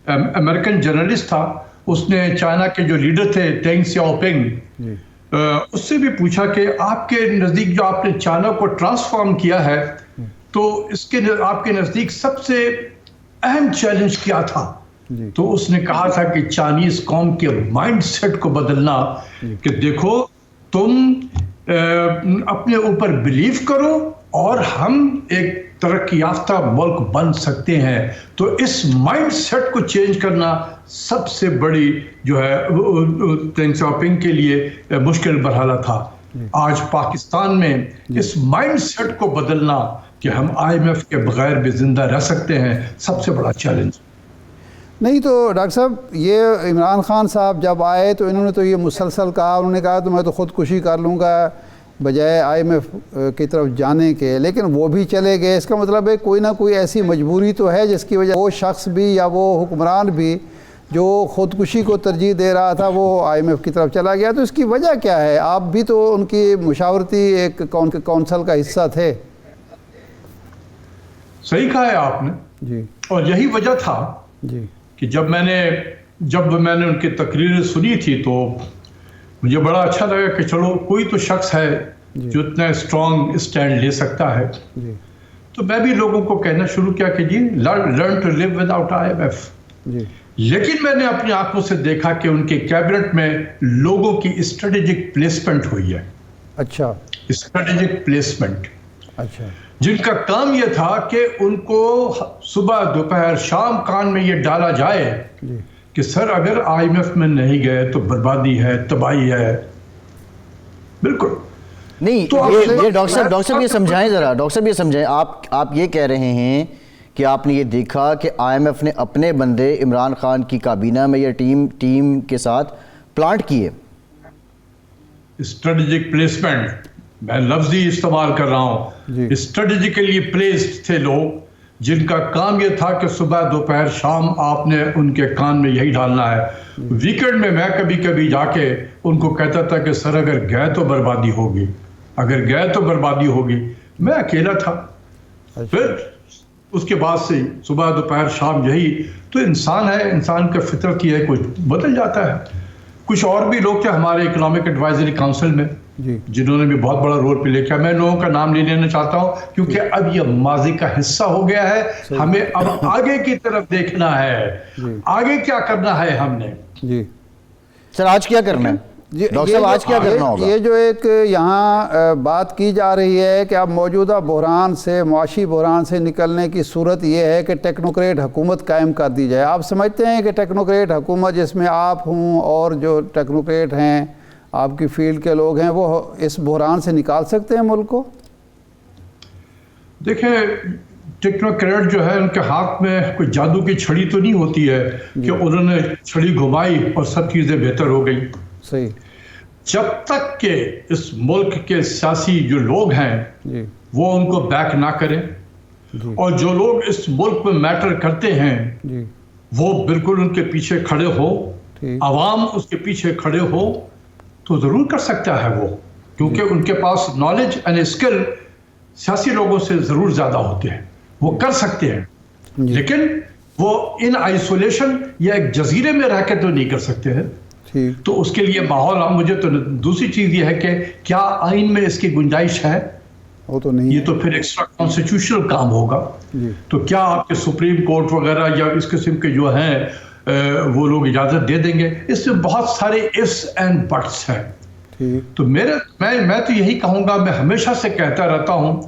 Speaker 4: امریکن جرنلسٹ تھا، اس نے چائنا کے جو لیڈر تھے ڈینگ سیاؤ پنگ، اس سے بھی پوچھا کہ آپ کے نزدیک جو آپ نے چائنا کو ٹرانسفارم کیا ہے تو آپ کے نزدیک سب سے اہم چیلنج کیا تھا؟ تو اس نے کہا تھا کہ چائنیز قوم کے مائنڈ سیٹ کو بدلنا، کہ دیکھو تم اپنے اوپر بلیو کرو اور ہم ایک ترقی یافتہ ملک بن سکتے ہیں. تو اس مائنڈ سیٹ کو چینج کرنا سب سے بڑی جو ہے ڈینگ سیاؤ پنگ کے لیے مشکل مرحلہ تھا. آج پاکستان میں اس مائنڈ سیٹ کو بدلنا کہ ہم IMF کے بغیر بھی زندہ رہ سکتے ہیں سب سے بڑا چیلنج.
Speaker 2: نہیں تو ڈاکٹر صاحب، یہ عمران خان صاحب جب آئے تو انہوں نے تو یہ مسلسل کہا، انہوں نے کہا تو میں تو خودکشی کر لوں گا بجائے IMF کی طرف جانے کے، لیکن وہ بھی چلے گئے. اس کا مطلب ہے کوئی نہ کوئی ایسی مجبوری تو ہے جس کی وجہ وہ شخص بھی یا وہ حکمران بھی جو خودکشی کو ترجیح دے رہا تھا وہ IMF کی طرف چلا گیا. تو اس کی وجہ کیا ہے؟ آپ بھی تو ان کی مشاورتی ایک کونسل کا حصہ تھے.
Speaker 4: صحیح کہا ہے آپ نے.
Speaker 2: جی.
Speaker 4: اور یہی وجہ تھا
Speaker 2: جی
Speaker 4: کہ جب میں نے ان کی تقریریں سنی تھی تو مجھے بڑا اچھا لگا کہ چلو کوئی تو شخص ہے جو اتنا اسٹرانگ اسٹینڈ لے سکتا ہے.
Speaker 2: جی.
Speaker 4: تو میں بھی لوگوں کو کہنا شروع کیا کہ جی learn to live without IMF.
Speaker 2: جی.
Speaker 4: لیکن میں نے اپنی آنکھوں سے دیکھا کہ ان کے کیبنٹ میں لوگوں کی اسٹریٹجک پلیسمنٹ ہوئی ہے.
Speaker 2: اچھا.
Speaker 4: Strategic placement.
Speaker 2: اچھا.
Speaker 4: جن کا کام یہ تھا کہ ان کو صبح دوپہر شام کان میں یہ ڈالا جائے کہ سر اگر IMF میں نہیں گئے تو بربادی ہے، تباہی ہے. بالکل
Speaker 1: نہیں. یہ ڈاکٹر صاحب یہ سمجھائیں ذرا، ڈاکٹر صاحب یہ سمجھائیں، آپ یہ کہہ رہے ہیں کہ آپ نے یہ دیکھا کہ IMF نے اپنے بندے عمران خان کی کابینہ میں یا ٹیم کے ساتھ پلانٹ کیے.
Speaker 4: اسٹریٹجک پلیسمنٹ میں لفظ ہی استعمال کر رہا ہوں. اسٹریٹجیکلی پلیسڈ تھے لوگ جن کا کام یہ تھا کہ صبح دوپہر شام آپ نے ان کے کان میں یہی ڈالنا ہے. ویکینڈ میں کبھی کبھی جا کے ان کو کہتا تھا کہ سر اگر گئے تو بربادی ہوگی، اگر گئے تو بربادی ہوگی. میں اکیلا تھا. پھر اس کے بعد سے صبح دوپہر شام یہی. تو انسان ہے, انسان کا فطرت یہ ہے, کچھ بدل جاتا ہے. کچھ اور بھی لوگ تھے ہمارے اکنامک ایڈوائزری کاؤنسل میں جنہوں نے بھی بہت بڑا رول پلے کیا. میں لوگوں کا نام نہیں لینا چاہتا ہوں کیونکہ اب یہ ماضی کا حصہ ہو گیا ہے. ہمیں اب آگے کی طرف دیکھنا ہے, آگے کیا کرنا ہے ہم نے.
Speaker 2: جی
Speaker 1: سر, آج کیا کرنا ہے ڈاکٹر صاحب, آج کیا کرنا ہوگا؟
Speaker 2: یہ جو ایک یہاں بات کی جا رہی ہے کہ اب موجودہ بحران سے, معاشی بحران سے نکلنے کی صورت یہ ہے کہ ٹیکنوکریٹ حکومت قائم کر دی جائے. آپ سمجھتے ہیں کہ ٹیکنوکریٹ حکومت جس میں آپ ہوں اور جو ٹیکنوکریٹ ہیں, آپ کی فیلڈ کے لوگ ہیں, وہ اس بحران سے نکال سکتے ہیں ملک کو؟
Speaker 4: دیکھیں, ٹیکنوکریٹ جو ہے ان کے ہاتھ میں کوئی جادو کی چھڑی تو نہیں ہوتی ہے کہ انہوں نے چھڑی گھمائی اور سب چیزیں بہتر ہو گئی.
Speaker 2: صحیح.
Speaker 4: جب تک کہ اس ملک کے سیاسی جو لوگ ہیں وہ ان کو بیک نہ کریں اور جو لوگ اس ملک میں میٹر کرتے ہیں وہ بالکل ان کے پیچھے کھڑے ہو, عوام اس کے پیچھے کھڑے ہو, تو ضرور کر سکتا ہے وہ, کیونکہ ان کے پاس نالج اینڈ اسکل سیاسی لوگوں سے ضرور زیادہ ہوتے ہیں, وہ کر سکتے ہیں. لیکن وہ ان آئسولیشن یا ایک جزیرے میں رہ کے تو نہیں کر سکتے ہیں. تو اس کے لیے ماحول, اب مجھے تو دوسری چیز یہ ہے کہ کیا آئین میں اس کی گنجائش ہے؟
Speaker 2: وہ تو نہیں,
Speaker 4: یہ تو پھر ایکسٹرا کانسٹیٹیوشنل کام ہوگا. تو کیا آپ کے سپریم کورٹ وغیرہ یا اس قسم کے جو ہیں وہ لوگ اجازت دے دیں گے؟ اس میں بہت سارے ifs اینڈ بٹس ہیں. تو میں تو یہی کہوں گا, میں ہمیشہ سے کہتا رہتا ہوں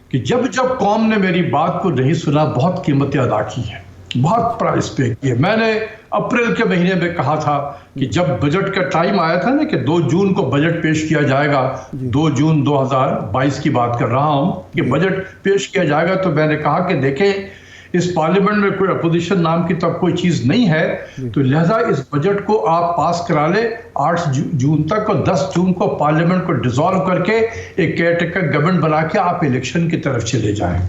Speaker 4: کہ جب قوم نے میری بات کو نہیں سنا, بہت قیمتیں ادا کی ہیں, بہت پرائز پے کی ہے. میں نے اپریل کے مہینے میں کہا تھا کہ جب بجٹ کا ٹائم آیا تھا نا کہ 2 جون کو بجٹ پیش کیا جائے گا, 2 جون 2022 کی بات کر رہا ہوں کہ بجٹ پیش کیا جائے گا, تو میں نے کہا کہ دیکھیں اس پارلیمنٹ میں کوئی اپوزیشن نام کی تب کوئی چیز نہیں ہے, تو لہذا اس بجٹ کو آپ پاس کرا لیں 8 جون تک, اور 10 جون کو پارلیمنٹ کو ڈیزالو کر کے ایک کیئر ٹیکر گورنمنٹ بنا کے آپ الیکشن کی طرف چلے جائیں.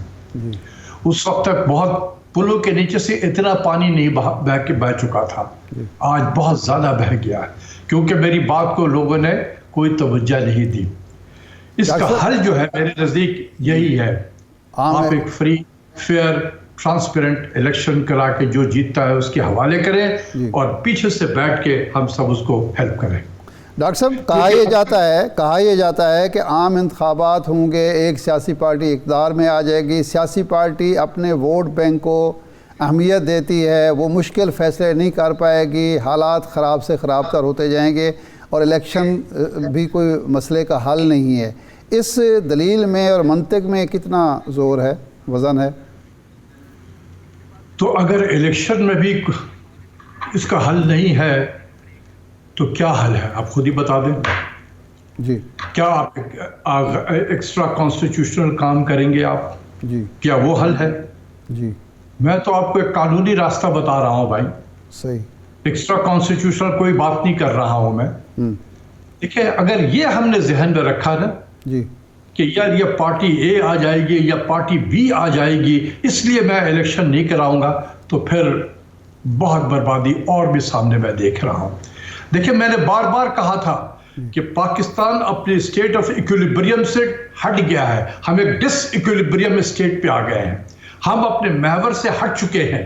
Speaker 4: اس وقت تک بہت پلوں کے نیچے سے اتنا پانی نہیں بہ چکا تھا, آج بہت زیادہ بہ گیا ہے کیونکہ میری بات کو لوگوں نے کوئی توجہ نہیں دی. اس کا حل جو ہے میرے نزدیک یہی ہے, آپ ایک فری, فیئر, ٹرانسپیرنٹ الیکشن کرا کے جو جیتتا ہے اس کے حوالے کریں اور پیچھے سے بیٹھ کے ہم سب اس کو ہیلپ کریں.
Speaker 2: ڈاکٹر صاحب, کہا یہ جاتا ہے کہ عام انتخابات ہوں گے, ایک سیاسی پارٹی اقتدار میں آ جائے گی, سیاسی پارٹی اپنے ووٹ بینک کو اہمیت دیتی ہے, وہ مشکل فیصلے نہیں کر پائے گی, حالات خراب سے خراب تر ہوتے جائیں گے اور الیکشن بھی کوئی مسئلے کا حل نہیں ہے. اس دلیل میں اور منطق میں کتنا زور ہے, وزن ہے؟
Speaker 4: تو اگر الیکشن میں بھی اس کا حل نہیں ہے تو کیا حل ہے, آپ خود ہی بتا دیں.
Speaker 2: جی,
Speaker 4: کیا آپ ایکسٹرا کانسٹیٹیوشنل کام کریں گے آپ؟
Speaker 2: جی,
Speaker 4: کیا وہ حل ہے؟
Speaker 2: جی,
Speaker 4: میں تو آپ کو ایک قانونی راستہ بتا رہا ہوں بھائی.
Speaker 2: صحیح.
Speaker 4: ایکسٹرا کانسٹیٹیوشنل کوئی بات نہیں کر رہا ہوں میں. دیکھیں, اگر یہ ہم نے ذہن میں رکھا نا
Speaker 2: جی
Speaker 4: کہ یار یہ پارٹی اے آ جائے گی یا پارٹی بی آ جائے گی اس لیے میں الیکشن نہیں کراؤں گا, تو پھر بہت بربادی اور بھی سامنے میں دیکھ رہا ہوں. دیکھیں, میں نے بار بار کہا تھا کہ پاکستان اپنے اسٹیٹ آف ایکولیبریم سے ہٹ گیا ہے, ہم ایک ڈس ایکولیبریم اسٹیٹ پہ آ گئے ہیں, ہم اپنے محور سے ہٹ چکے ہیں.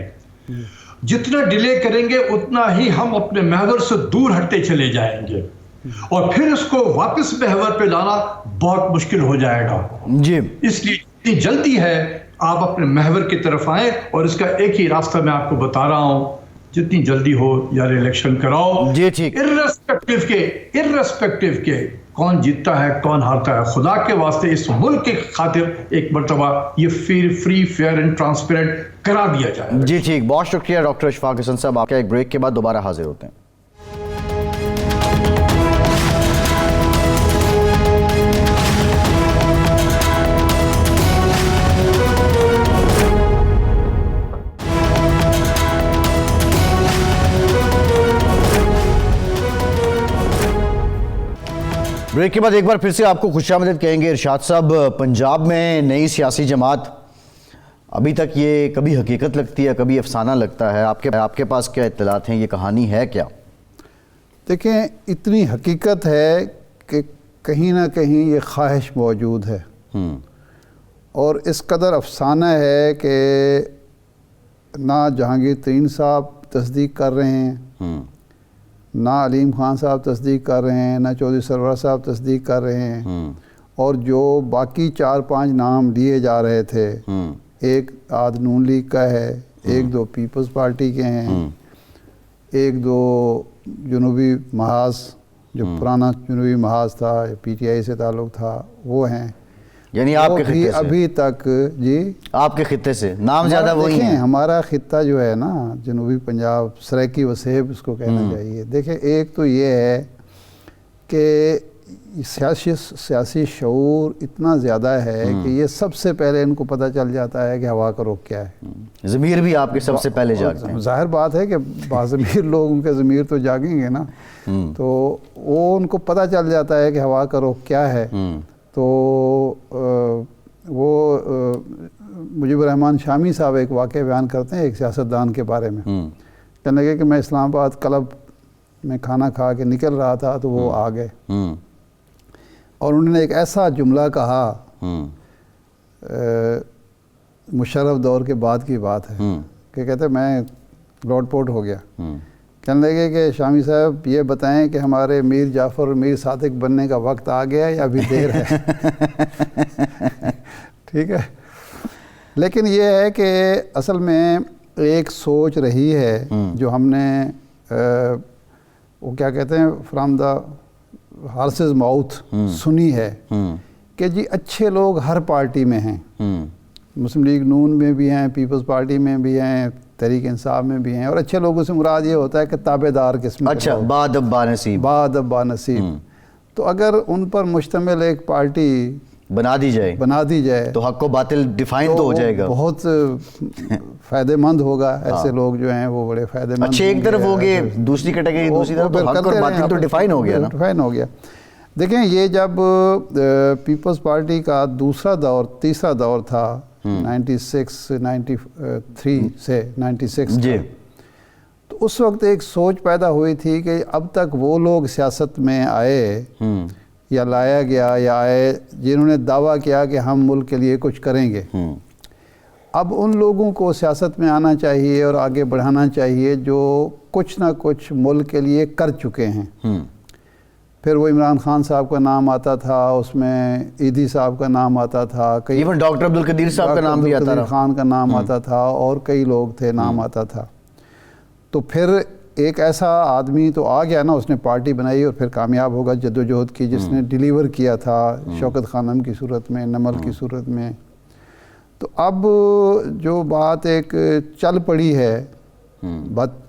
Speaker 4: جتنا ڈیلے کریں گے اتنا ہی ہم اپنے محور سے دور ہٹتے چلے جائیں گے اور پھر اس کو واپس محور پہ لانا بہت مشکل ہو جائے گا.
Speaker 1: جی,
Speaker 4: اس لیے جتنی جلدی ہے آپ اپنے محور کی طرف آئیں, اور اس کا ایک ہی راستہ میں آپ کو بتا رہا ہوں, جتنی جلدی ہو یار الیکشن کراؤ.
Speaker 1: جی ٹھیک,
Speaker 4: ارریسپیکٹیو کے کون جیتتا ہے کون ہارتا ہے, خدا کے واسطے اس ملک کے خاطر ایک مرتبہ یہ فری, فیئر اینڈ ٹرانسپیرنٹ کرا دیا جائے.
Speaker 1: جی ٹھیک, بہت شکریہ ڈاکٹر اشفاق حسن صاحب. آپ کا ایک بریک کے بعد دوبارہ حاضر ہوتے ہیں. بریک کے بعد ایک بار پھر سے آپ کو خوش آمدید کہیں گے. ارشاد صاحب, پنجاب میں نئی سیاسی جماعت, ابھی تک یہ کبھی حقیقت لگتی ہے کبھی افسانہ لگتا ہے, آپ کے پاس کیا اطلاعات ہیں, یہ کہانی ہے کیا؟
Speaker 2: دیکھیں, اتنی حقیقت ہے کہ کہیں نہ کہیں یہ خواہش موجود ہے اور اس قدر افسانہ ہے کہ نہ جہانگیر ترین صاحب تصدیق کر رہے ہیں، نہ علیم خان صاحب تصدیق کر رہے ہیں، نہ چودھری سرور صاحب تصدیق کر رہے ہیں، اور جو باقی 4-5 نام لیے جا رہے تھے، ایک آدھ نون لیگ کا ہے، ایک دو پیپلز پارٹی کے ہیں، ایک دو جنوبی محاذ جو پرانا جنوبی محاذ تھا، پی ٹی آئی سے تعلق تھا، وہ ہیں.
Speaker 1: یعنی آپ کے خطے سے
Speaker 2: ابھی تک جی
Speaker 1: آپ کے خطے سے نام زیادہ وہی ہیں.
Speaker 2: ہمارا خطہ جو ہے نا جنوبی پنجاب، سرائکی وسیب اس کو کہنا چاہیے. دیکھیں ایک تو یہ ہے کہ سیاسی شعور اتنا زیادہ ہے کہ یہ سب سے پہلے ان کو پتہ چل جاتا ہے کہ ہوا کا رخ کیا ہے.
Speaker 1: ضمیر بھی آپ کے سب سے پہلے جاگتے ہیں.
Speaker 2: ظاہر بات ہے کہ باضمیر لوگوں کے ضمیر تو جاگیں گے نا، تو وہ ان کو پتہ چل جاتا ہے کہ ہوا کا رخ کیا ہے. تو وہ مجیب الرحمن شامی صاحب ایک واقعہ بیان کرتے ہیں ایک سیاستدان کے بارے میں. کہنے لگے کہ میں اسلام آباد کلب میں کھانا کھا کے نکل رہا تھا تو وہ آ گئے اور انہوں نے ایک ایسا جملہ کہا، مشرف دور کے بعد کی بات ہے، کہ کہتے میں لوٹ پوٹ ہو گیا. کہنے لگے کہ شامی صاحب یہ بتائیں کہ ہمارے میر جعفر اور میر صادق بننے کا وقت آ گیا یا ابھی دیر ہے. ٹھیک ہے. لیکن یہ ہے کہ اصل میں ایک سوچ رہی ہے جو ہم نے وہ کیا کہتے ہیں فرام دا ہارسز ماؤتھ سنی ہے کہ جی اچھے لوگ ہر پارٹی میں ہیں. مسلم لیگ نون میں بھی ہیں، پیپلز پارٹی میں بھی ہیں، تحریک انصاف میں بھی ہیں. اور اچھے لوگوں سے مراد یہ ہوتا ہے کہ تابع دار قسم.
Speaker 1: اچھا، بعد اب با نصیب.
Speaker 2: تو اگر ان پر مشتمل ایک پارٹی
Speaker 1: بنا دی جائے تو حق و باطل ڈیفائن تو ہو جائے گا،
Speaker 2: بہت فائدہ مند ہوگا. ایسے لوگ جو ہیں وہ بڑے فائدہ مند.
Speaker 1: اچھا، ایک طرف ہو گئے، دوسری کیٹیگری دوسری طرف، تو حق اور باطل تو ڈیفائن ہو گیا نا.
Speaker 2: ڈیفائن ہو گیا. دیکھیں یہ جب پیپلز پارٹی کا دوسرا دور تیسرا دور تھا 93 سے 96
Speaker 1: جی،
Speaker 2: تو اس وقت ایک سوچ پیدا ہوئی تھی کہ اب تک وہ لوگ سیاست میں آئے یا لایا گیا یا آئے جنہوں نے دعویٰ کیا کہ ہم ملک کے لیے کچھ کریں گے. اب ان لوگوں کو سیاست میں آنا چاہیے اور آگے بڑھانا چاہیے جو کچھ نہ کچھ ملک کے لیے کر چکے ہیں. پھر وہ عمران خان صاحب کا نام آتا تھا، اس میں ایدھی صاحب کا نام آتا تھا،
Speaker 1: ایون ڈاکٹر عبدالقدیر صاحب کا نام بھی آتا تھا،
Speaker 2: خان کا نام آتا تھا، اور کئی لوگ تھے نام آتا تھا. تو پھر ایک ایسا آدمی تو آ گیا نا، اس نے پارٹی بنائی اور پھر کامیاب ہوگا جد و جہد کی، جس نے ڈیلیور کیا تھا شوکت خانم کی صورت میں، نمل کی صورت میں. تو اب جو بات ایک چل پڑی ہے،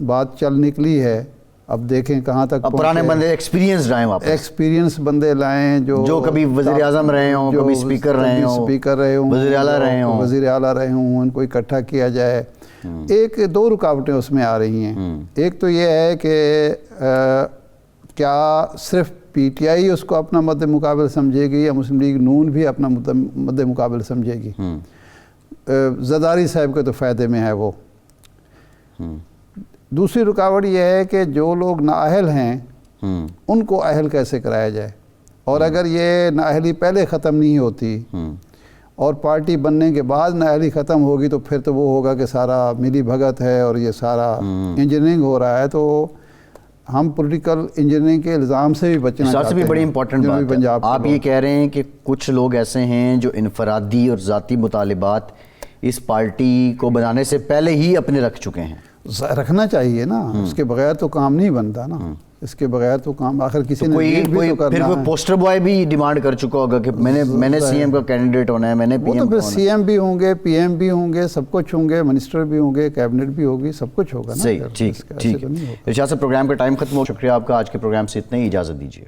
Speaker 2: بات چل نکلی ہے، اب دیکھیں کہاں تک.
Speaker 1: اب پرانے بندے ایکسپیرینس
Speaker 2: بندے لائیں جو کبھی
Speaker 1: وزیر اعظم رہے ہوں، کبھی اسپیکر رہے ہوں، وزیر اعلیٰ رہے ہوں، ان کو اکٹھا کیا جائے. ایک دو رکاوٹیں اس میں آ رہی ہیں. ایک تو یہ ہے کہ کیا صرف پی ٹی آئی اس کو اپنا مد مقابل سمجھے گی یا مسلم لیگ نون بھی اپنا مد مقابل سمجھے گی؟ زرداری صاحب کے تو فائدے میں ہے وہ. دوسری رکاوٹ یہ ہے کہ جو لوگ نااہل ہیں ان کو اہل کیسے کرایا جائے. اور اگر یہ نااہلی پہلے ختم نہیں ہوتی اور پارٹی بننے کے بعد نااہلی ختم ہوگی تو پھر تو وہ ہوگا کہ سارا ملی بھگت ہے اور یہ سارا انجینئرنگ ہو رہا ہے. تو ہم پولیٹیکل انجینئرنگ کے الزام سے بھی بچنا چاہتے ہیں. بھی بڑی امپورٹنٹ بات ہے. آپ یہ کہہ رہے ہیں کہ کچھ لوگ ایسے ہیں جو انفرادی اور ذاتی مطالبات اس پارٹی کو بنانے سے پہلے ہی اپنے رکھ چکے ہیں.
Speaker 2: رکھنا چاہیے نا، اس کے بغیر تو کام نہیں بنتا نا. اس کے بغیر تو کام آخر کسی نے
Speaker 1: کوئی پوسٹر بوائے بھی ڈیمانڈ کر چکا ہوگا کہ میں نے سی ایم کا کینڈیڈیٹ ہونا ہے، میں نے پی ایم.
Speaker 2: تو پھر سی ایم بھی ہوں گے، پی ایم بھی ہوں گے، سب کچھ ہوں گے، منسٹر بھی ہوں گے، کیبنٹ بھی ہوگی، سب کچھ ہوگا نا.
Speaker 1: صحیح، ٹھیک. ارشاد صاحب پروگرام کا ٹائم ختم ہو. شکریہ آپ کا. آج کے پروگرام سے اتنا ہی، اجازت دیجیے.